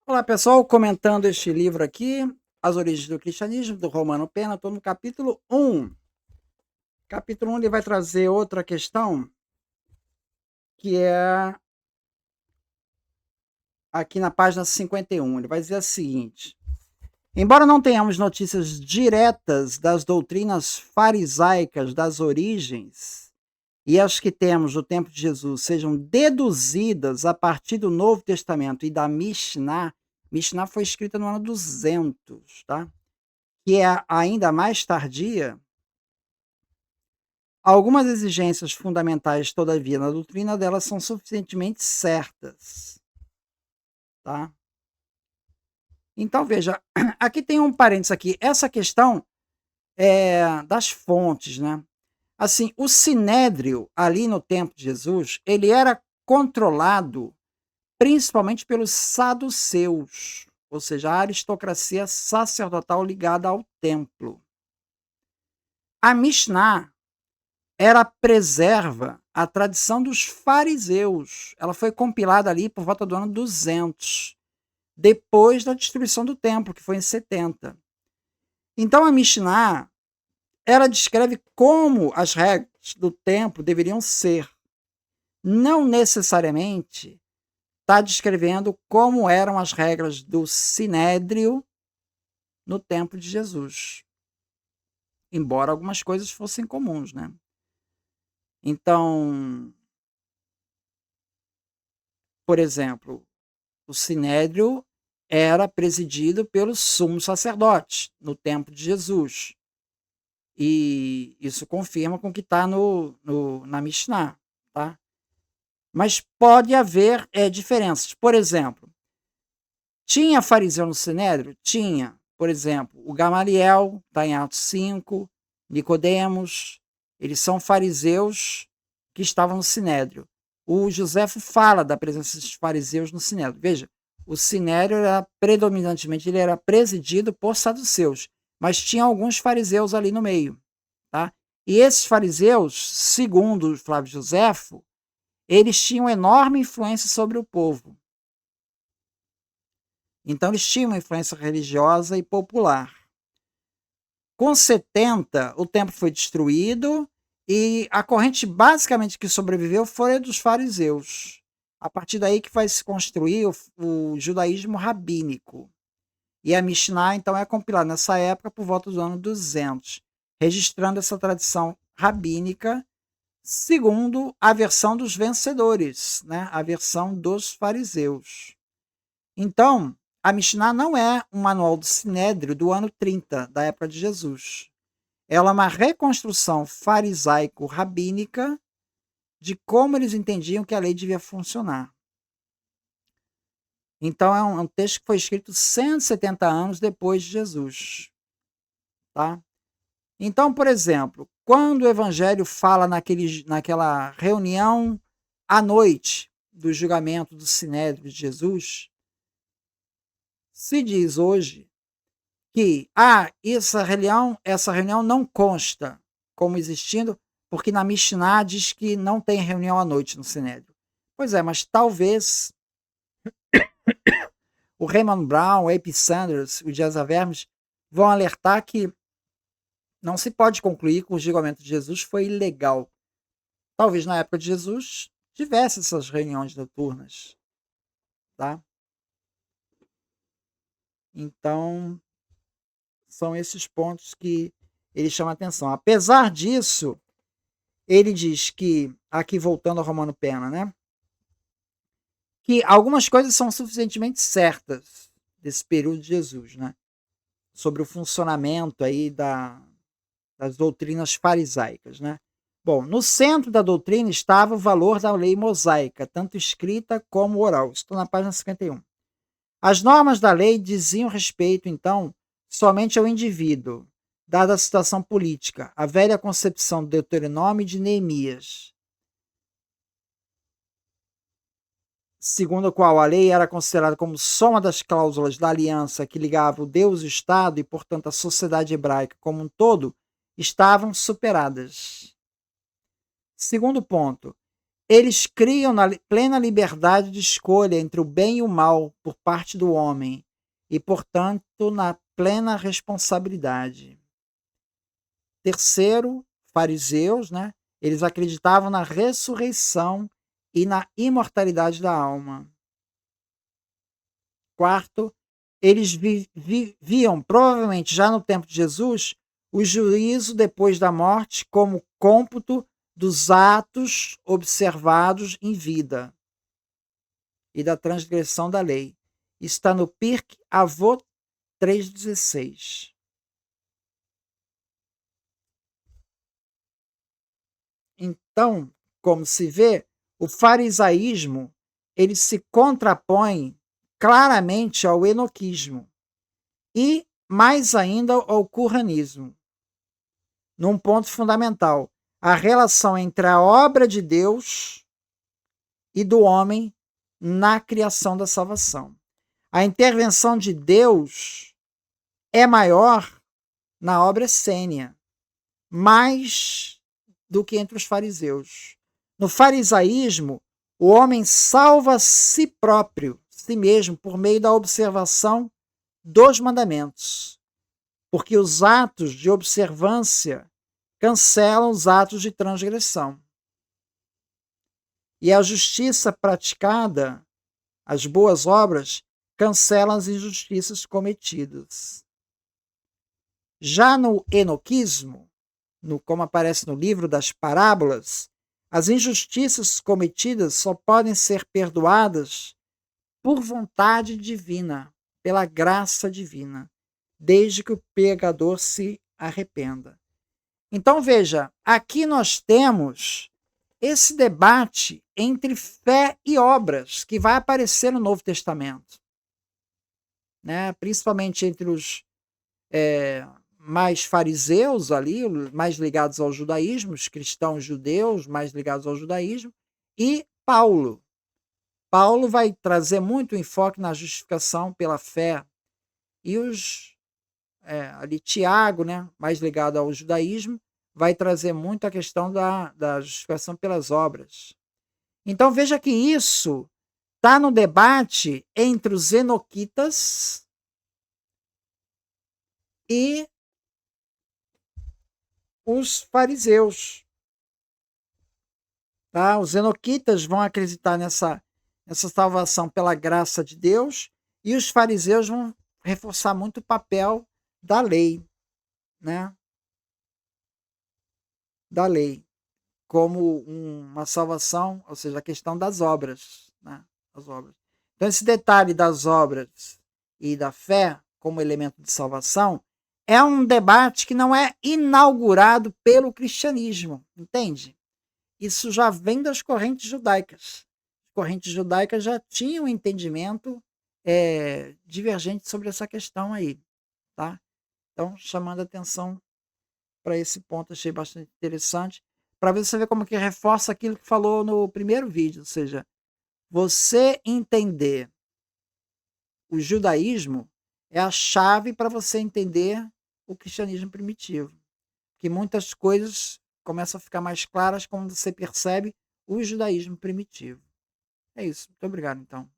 Olá, pessoal, comentando este livro aqui, As Origens do Cristianismo, do Romano Pena, estou no capítulo 1. Capítulo 1 ele vai trazer outra questão, que é aqui na página 51. Ele vai dizer o seguinte: embora não tenhamos notícias diretas das doutrinas farisaicas das origens, e as que temos do tempo de Jesus sejam deduzidas a partir do Novo Testamento e da Mishnah. Mishnah foi escrita no ano 200, tá? Que é ainda mais tardia, algumas exigências fundamentais, todavia, na doutrina delas são suficientemente certas. Tá? Então, veja, aqui tem um parênteses aqui. Essa questão das fontes, né? Assim, o sinédrio, ali no tempo de Jesus, ele era controlado principalmente pelos saduceus, ou seja, a aristocracia sacerdotal ligada ao templo. A Mishnah era preserva a tradição dos fariseus. Ela foi compilada ali por volta do ano 200, depois da destruição do templo, que foi em 70. Então a Mishnah, ela descreve como as regras do templo deveriam ser. Não necessariamente está descrevendo como eram as regras do sinédrio no tempo de Jesus. Embora algumas coisas fossem comuns, né? Então, por exemplo, o sinédrio era presidido pelos sumos sacerdotes no tempo de Jesus. E isso confirma com o que está na Mishnah. Tá? Mas pode haver diferenças. Por exemplo, tinha fariseu no sinédrio? Tinha. Por exemplo, o Gamaliel, está em Atos 5, Nicodemos, eles são fariseus que estavam no sinédrio. O Joséfo fala da presença dos fariseus no sinédrio. Veja, o sinédrio era predominantemente, ele era presidido por saduceus, mas tinha alguns fariseus ali no meio. Tá? E esses fariseus, segundo Flávio Joséfo, eles tinham enorme influência sobre o povo. Então eles tinham uma influência religiosa e popular. Com 70, o templo foi destruído e a corrente basicamente que sobreviveu foi a dos fariseus. A partir daí que vai se construir o judaísmo rabínico. E a Mishnah, então, é compilada nessa época por volta do ano 200, registrando essa tradição rabínica segundo a versão dos vencedores, né? A versão dos fariseus. Então, a Mishnah não é um manual do Sinédrio do ano 30, da época de Jesus. Ela é uma reconstrução farisaico-rabínica de como eles entendiam que a lei devia funcionar. Então, é um texto que foi escrito 170 anos depois de Jesus. Tá? Então, por exemplo, quando o Evangelho fala naquela reunião à noite do julgamento do Sinédrio de Jesus, se diz hoje que essa reunião não consta como existindo, porque na Mishnah diz que não tem reunião à noite no Sinédrio. Pois é, mas talvez o Raymond Brown, o A.P. Sanders, o Jazza Vermes vão alertar que não se pode concluir que o julgamento de Jesus foi ilegal. Talvez na época de Jesus tivesse essas reuniões noturnas. Tá? Então, são esses pontos que ele chama a atenção. Apesar disso, ele diz que, aqui voltando ao Romano Pena, né, que algumas coisas são suficientemente certas desse período de Jesus, né, sobre o funcionamento aí das doutrinas farisaicas. Né. Bom, no centro da doutrina estava o valor da lei mosaica, tanto escrita como oral. Estou na página 51. As normas da lei diziam respeito, então, somente ao indivíduo, dada a situação política, a velha concepção do Deuteronômio e de Neemias, segundo a qual a lei era considerada como soma das cláusulas da aliança que ligava o Deus e o Estado e, portanto, a sociedade hebraica como um todo, estavam superadas. Segundo ponto, Eles criam na plena liberdade de escolha entre o bem e o mal por parte do homem e, portanto, na plena responsabilidade. Terceiro, fariseus, né? Eles acreditavam na ressurreição e na imortalidade da alma. Quarto, eles viam, provavelmente já no tempo de Jesus, o juízo depois da morte como cômputo dos atos observados em vida e da transgressão da lei. Está no Pirkei Avot 3,16. Então, como se vê, o farisaísmo ele se contrapõe claramente ao enoquismo e, mais ainda, ao quranismo. Num ponto fundamental, a relação entre a obra de Deus e do homem na criação da salvação. A intervenção de Deus é maior na obra essênia, mais do que entre os fariseus. No farisaísmo, o homem salva a si próprio, si mesmo, por meio da observação dos mandamentos, porque os atos de observância cancelam os atos de transgressão. E a justiça praticada, as boas obras, cancelam as injustiças cometidas. Já no enoquismo, como aparece no livro das parábolas, as injustiças cometidas só podem ser perdoadas por vontade divina, pela graça divina, desde que o pecador se arrependa. Então veja, aqui nós temos esse debate entre fé e obras que vai aparecer no Novo Testamento, né? Principalmente entre os mais fariseus ali, mais ligados ao judaísmo, os cristãos judeus mais ligados ao judaísmo, e Paulo. Paulo vai trazer muito enfoque na justificação pela fé, e ali Tiago, né, mais ligado ao judaísmo, vai trazer muito a questão da justificação pelas obras. Então veja que isso está no debate entre os enoquitas e os fariseus. Tá? Os enoquitas vão acreditar nessa salvação pela graça de Deus e os fariseus vão reforçar muito o papel da lei, né? Da lei, como uma salvação, ou seja, a questão das obras, né? As obras. Então, esse detalhe das obras e da fé como elemento de salvação é um debate que não é inaugurado pelo cristianismo, entende? Isso já vem das correntes judaicas. As correntes judaicas já tinham um entendimento divergente sobre essa questão aí, tá? Então, chamando a atenção para esse ponto, achei bastante interessante, para você ver como que reforça aquilo que falou no primeiro vídeo, ou seja, você entender o judaísmo é a chave para você entender o cristianismo primitivo, que muitas coisas começam a ficar mais claras quando você percebe o judaísmo primitivo. É isso. Muito obrigado, então.